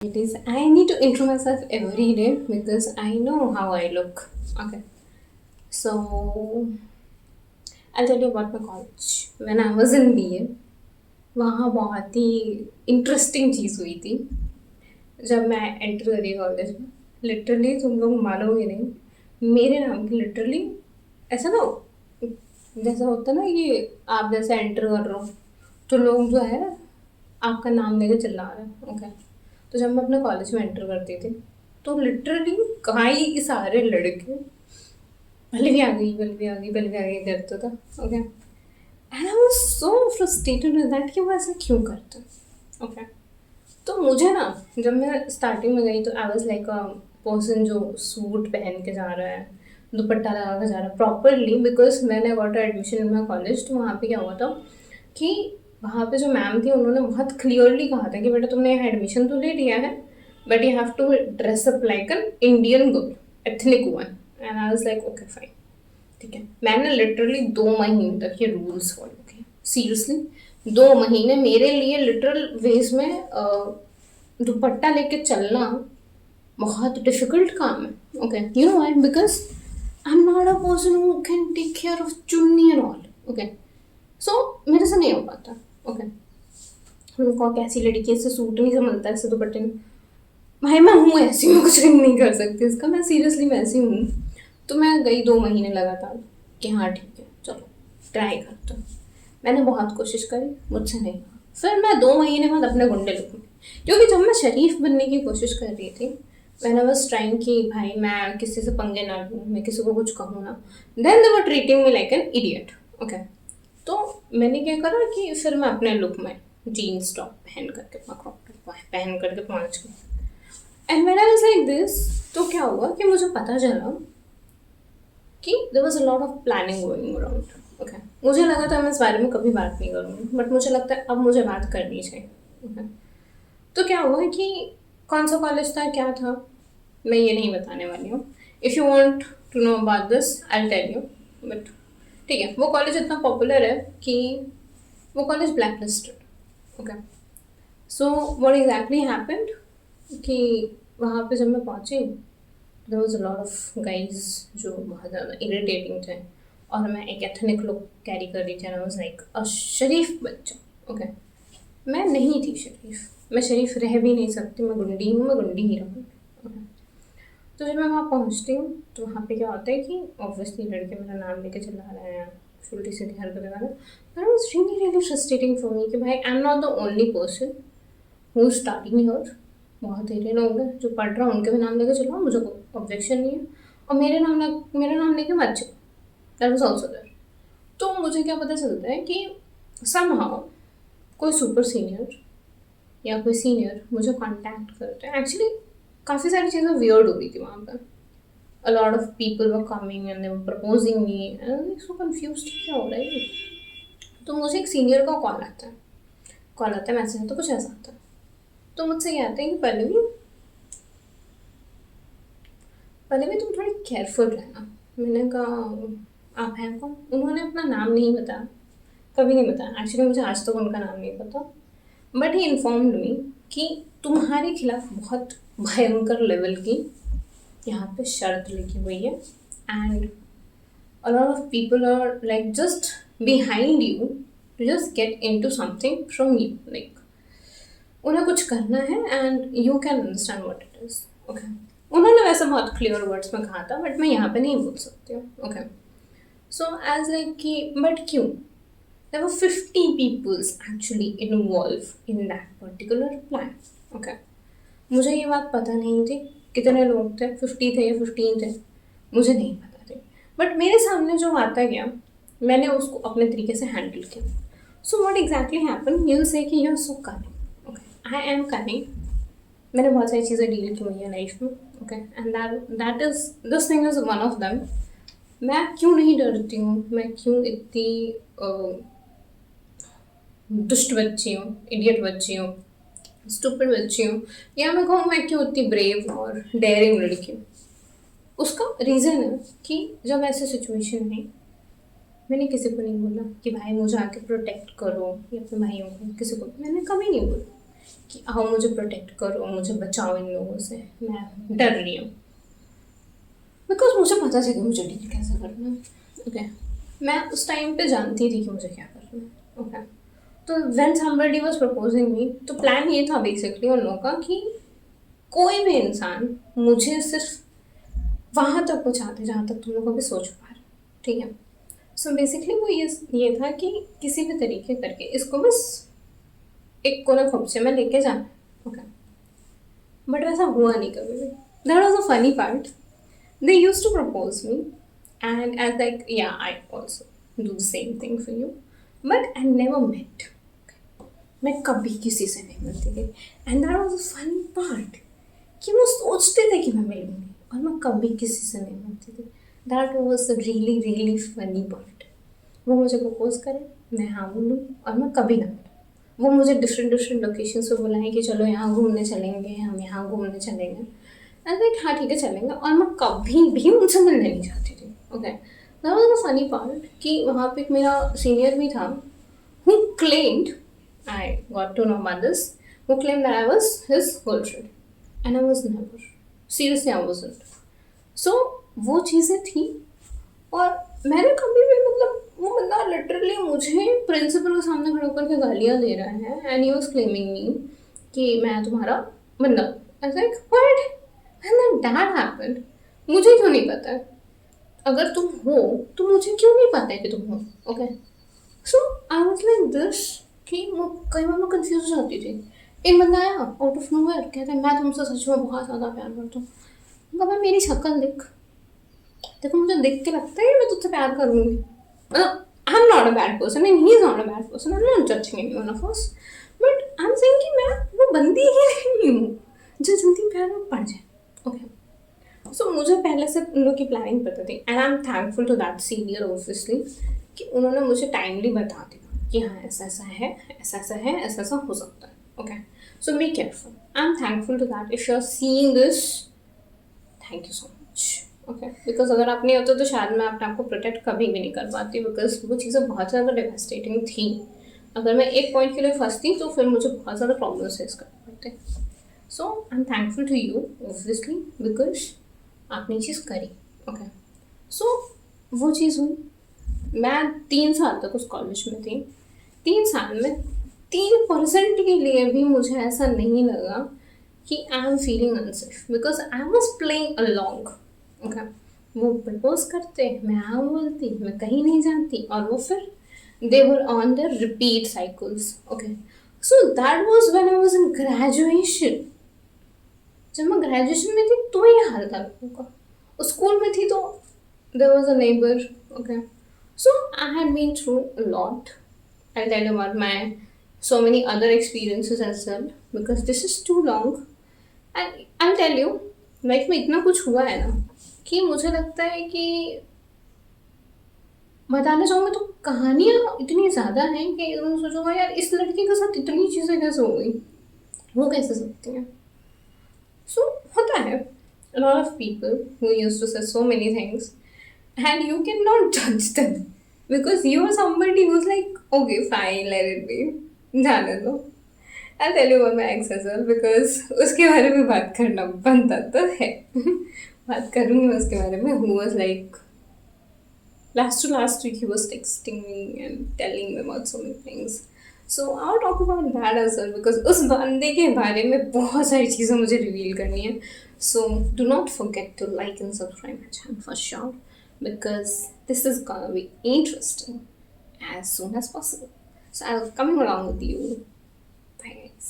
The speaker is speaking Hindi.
It is. I need to intro myself every day because I know how I look. Okay. So I'll tell you about my college. When I was in BA, वहाँ बहुत ही इंटरेस्टिंग चीज़ हुई थी जब मैं एंटर करी कॉलेज में। लिटरली तुम लोग मानोगे नहीं, मेरे नाम की लिटरली ऐसा ना, जैसा होता है ना कि आप जैसे एंटर कर रहे हो तो लोग जो है आपका नाम लेके चिल्ला रहे हैं। ओके। तो जब मैं अपने कॉलेज में एंटर करती थी तो लिटरली कई सारे लड़के पल्लवी आ गई, पल्लवी आ गई, पल्लवी आ गई करता था। Okay. And I was so frustrated with that कि वो ऐसा क्यों करते हैं। ओके। तो मुझे ना, जब मैं स्टार्टिंग में गई तो आई वाज लाइक अ पर्सन जो सूट पहन के जा रहा है, दुपट्टा लगा के जा रहा है प्रॉपरली, बिकॉज मैंने got admission in my college. तो वहाँ पे क्या हुआ था कि वहाँ पे जो मैम थी उन्होंने बहुत क्लियरली कहा था कि बेटा तुमने यहाँ एडमिशन तो ले लिया है, but you have to dress up like an Indian girl, ethnic one. And I was like okay fine, ठीक है। मैंने लिटरली 2 महीने तक ये रूल्स फॉलो किए, सीरियसली 2 महीने मेरे लिए लिटरल वेज में दुपट्टा लेके चलना बहुत डिफिकल्ट काम है। Okay, you know why? Because I am not a person who can take care of chunni and all. Okay, so मेरे से नहीं हो पाता। ओके, उनको कैसी लड़की ऐसे सूट नहीं संभलता ऐसे दुपट्टे में। भाई मैं हूँ ऐसी, मैं कुछ नहीं कर सकती इसका, मैं सीरियसली मैं ऐसी हूँ। तो मैं गई 2 महीने लगातार कि हाँ ठीक है चलो ट्राई करते हैं। मैंने बहुत कोशिश करी, मुझसे नहीं हुआ। फिर मैं 2 महीने बाद अपने गुंडे लूँगी, क्योंकि जब मैं शरीफ बनने की कोशिश कर रही थी, मैंने आई वाज ट्राइंग कि भाई मैं किसी से पंगे ना लूँ, मैं किसी को कुछ कहूँ ना, then they were treating me like an idiot. Okay, तो मैंने क्या करा कि फिर मैं अपने लुक में जीन्स टॉप पहन करके, अपना क्रॉप टॉप पहन करके पहुँच गई। And when I was like this, तो क्या हुआ कि मुझे पता चला कि there was a lot of planning going around. Okay, मुझे लगा था मैं इस बारे में कभी बात नहीं करूँगी, बट मुझे लगता है अब मुझे बात करनी चाहिए। ओके, तो क्या हुआ कि कौन सा कॉलेज था, क्या था, मैं ये नहीं बताने वाली हूँ। If you want to know about this I will tell you, but ठीक है। वो कॉलेज इतना पॉपुलर है कि वो college black listed. Okay, so what exactly happened कि वहाँ पे जब मैं पहुँची, there was a lot of guys जो बहुत ज़्यादा इरिटेटिंग थे, और मैं एक एथनिक लुक कैरी कर रही थी। आई वाज लाइक अ शरीफ बच्चा। ओके, मैं नहीं थी शरीफ, मैं शरीफ रह भी नहीं सकती, मैं गुंडी हूँ, मैं गुंडी ही रहूँगी। ओके, तो जब मैं वहाँ पहुँचती हूँ तो वहाँ पे क्या होता है कि ऑब्वियसली लड़के मेरा नाम लेके चिल्ला रहे हैं, उल्टी सीधी हरकतें कर रहे हैं। That was really really frustrating for me कि भाई आई am not the only person who is starting here. बहुत सारे लोग हैं जो पढ़ रहे हैं, उनके भी नाम लेके चलो, मुझे कोई ऑब्जेक्शन नहीं है। और मेरा नाम लेके मत चलो, दैट वाज ऑल्सो देयर। तो मुझे क्या पता चलता है कि समहाउ कोई सुपर सीनियर या कोई सीनियर मुझे कांटेक्ट करते हैं। एक्चुअली काफ़ी सारी चीज़ें वियर्ड हो रही थी वहाँ पर। अ lot of people were coming and they were proposing me and I was so confused क्या हो रहा है। तो मुझे एक सीनियर का कॉल आता है, मैसेज आता है, कुछ ऐसा आता है। तो मुझसे ये आता है कि पल्लवी, पल्लवी तुम थोड़ी केयरफुल रहना। मैंने कहा आप हैं कौन? उन्होंने अपना नाम नहीं बताया, कभी नहीं बताया। एक्चुअली मुझे आज तक उनका नाम नहीं पता, बट ही इन्फॉर्म्ड मी कि तुम्हारे खिलाफ बहुत भयंकर लेवल की यहाँ पे शर्त लिखी हुई है, and a lot of people are like just behind you to just get into something from you, like उन्हें कुछ करना है and you can understand what it is. Okay, उन्होंने वैसे बहुत क्लियर वर्ड्स में कहा था, बट मैं यहाँ पे नहीं बोल सकती हूँ। ओके, सो एज लाइक कि बट क्यों, there were 50 peoples actually involved in that particular plan. Okay, मुझे ये बात पता नहीं थी कितने लोग थे, 50 थे या 15 थे, मुझे नहीं पता थे। बट मेरे सामने जो आता गया, मैंने उसको अपने तरीके से हैंडल किया। So what exactly happen, you say कि you are so cunning. Okay, I am cunning. मैंने बहुत सारी चीज़ें डील की हुई है लाइफ में। Okay, and that is this thing is one of them. मैं क्यों नहीं डरती हूँ, मैं क्यों इतनी दुष्ट बच्ची हूँ, इडियट बच्ची हूँ, स्टूपिड बच्ची हूँ, या मैं कहूँ मैं क्यों इतनी ब्रेव और डेयरिंग लड़की हूँ। उसका रीज़न है कि जब ऐसी सिचुएशन आई, मैंने किसी को नहीं बोला कि भाई मुझे आके प्रोटेक्ट करो, या अपने भाइयों को, किसी को मैंने कभी नहीं बोला। कि आओ मुझे प्रोटेक्ट करो, मुझे बचाओ इन लोगों से, मैं डर रही हूँ। बिकॉज मुझे पता था कि मुझे डील कैसे करना है। ओके, मैं उस टाइम पे जानती थी कि मुझे क्या करना है। ओके, तो व्हेन समबडी वाज प्रपोजिंग मी, तो प्लान ये था बेसिकली उन लोगों का कि कोई भी इंसान मुझे सिर्फ वहाँ तक पहुँचा दे जहाँ तक तुम लोग अभी सोच पा रहे हो, ठीक है। सो बेसिकली वो ये था कि किसी भी तरीके करके इसको बस एक कोने खोपचे में लेके जाना है। ओके, बट वैसा हुआ नहीं कभी भी। That was a funny part. They used to propose me, and I was like, yeah, I also do the same thing for you, but I never met. मैं कभी किसी से नहीं मिलती थी, and that was the funny part कि वो सोचते थे कि मैं मिलूंगी और मैं कभी किसी से नहीं मिलती थी। That was really really funny part. वो मुझे प्रपोज करे, मैं हाँ बोलूँ और मैं कभी ना मिलूँ। वो मुझे डिफरेंट डिफरेंट लोकेशन पे बुलाएं कि चलो यहाँ घूमने चलेंगे, हम यहाँ घूमने चलेंगे। आई लाइक हाँ ठीक है चलेंगे, और मैं कभी भी उनसे मिलने नहीं चाहती थी। Okay, that was the funny part कि वहाँ पे एक मेरा सीनियर भी था who claimed, I got to know about this, who claimed that I was his girlfriend, and I was never. Seriously, I wasn't. So वो चीज़ें थी, और मैंने कभी भी मतलब वो बंदा लिटरली मुझे प्रिंसिपल के सामने खड़ा होकर के गालियाँ दे रहा है, and he was claiming me कि मैं तुम्हारा बंदा। I was like what, and then that happened. मुझे क्यों नहीं पता है? अगर तुम हो तो मुझे क्यों नहीं पता है कि तुम हो? Okay, so I was like this कि वो कई बार मैं कंफ्यूज हो जाती थी। एक बंदा आया आउट ऑफ नोवेयर, कहता है मैं तुमसे सच में बहुत ज़्यादा प्यार करता हूँ। बाबा मेरी शक्ल देख, देखो मुझे देख के लगता है मैं तुझसे प्यार करूँगी। मतलब आई am not a bad person and he is not a bad person, I am not judging anyone of us, but I am saying कि मैं वो बंदी ही नहीं हूँ जो जल्दी प्यार में पड़ जाए। ओके, सो मुझे पहले से उन लोग की प्लानिंग पता थी, and I am thankful to that senior obviously कि उन्होंने मुझे टाइमली बता दिया कि हाँ ऐसा ऐसा है, ऐसा ऐसा है, ऐसा ऐसा हो सकता है। Okay, so be careful. I am thankful to that. If you are seeing this, thank you so much. Okay, because अगर आप नहीं होते तो शायद मैं अपने आप को प्रोटेक्ट कभी भी नहीं कर पाती, बिकॉज वो चीज़ें बहुत ज़्यादा डेवास्टेटिंग थी। अगर मैं एक पॉइंट के लिए फंसती तो फिर मुझे बहुत ज़्यादा प्रॉब्लम फेस करने पड़ते। So I am thankful to you obviously because आपने चीज़ करी। ओके, सो वो चीज़ हुई। मैं 3 साल तक उस कॉलेज में थी। 3 साल में 3% के लिए भी मुझे ऐसा नहीं लगा कि I am feeling unsafe, because I was playing along. Okay, वो प्रपोज करते, मैं हाँ बोलती, मैं कहीं नहीं जाती, और वो फिर they were on the repeat cycles. Okay, so that was when I was in graduation. जब मैं ग्रेजुएशन में थी तो ये हाल था लोगों का। उस स्कूल में थी तो there was a neighbor. Okay, so I had been through a lot. I'll tell you about my so many other experiences as well because this is too long. And I'll tell you, life में इतना कुछ हुआ है ना कि मुझे लगता है कि बताना चाहूँगी तो कहानियाँ इतनी ज़्यादा हैं कि तुम सोचोगे यार इस लड़की के साथ इतनी चीज़ें कैसे हो गई, वो कैसे सकती हैं। So होता है, a lot of people who used to say so many things and you cannot judge them because you are somebody who's like okay fine let it be, जाने दो। I'll tell you about my ex as well because उसके बारे में बात करना बनता तो है। बात करूँगी मैं उसके बारे में। Who was like last to last week he was texting me and telling me about so many things, so I'll talk about that as well because उस बंदे के बारे में बहुत सारी चीज़ें मुझे रिवील करनी है। So do not forget to like and subscribe my channel for sure because this is gonna be interesting as soon as possible. So I'll come along with you. Bye guys.